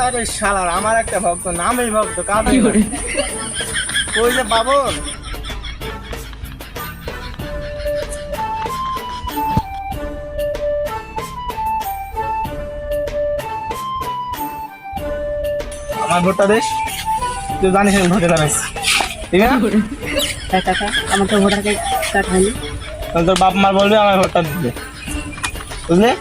আরে শালার আমার একটা ভক্ত নামেই ভক্ত কাঁদে ওই যে বাবন আমার ভোটটা দেশ তুই জানিস আমি ভোটে দাঁড়াইছি ঠিক আছে কাকা আমার তো ভোটার কার্ড হয়নি তাহলে তোর বাপ মার বলবে আমার ভোটটা দিতে বুঝলে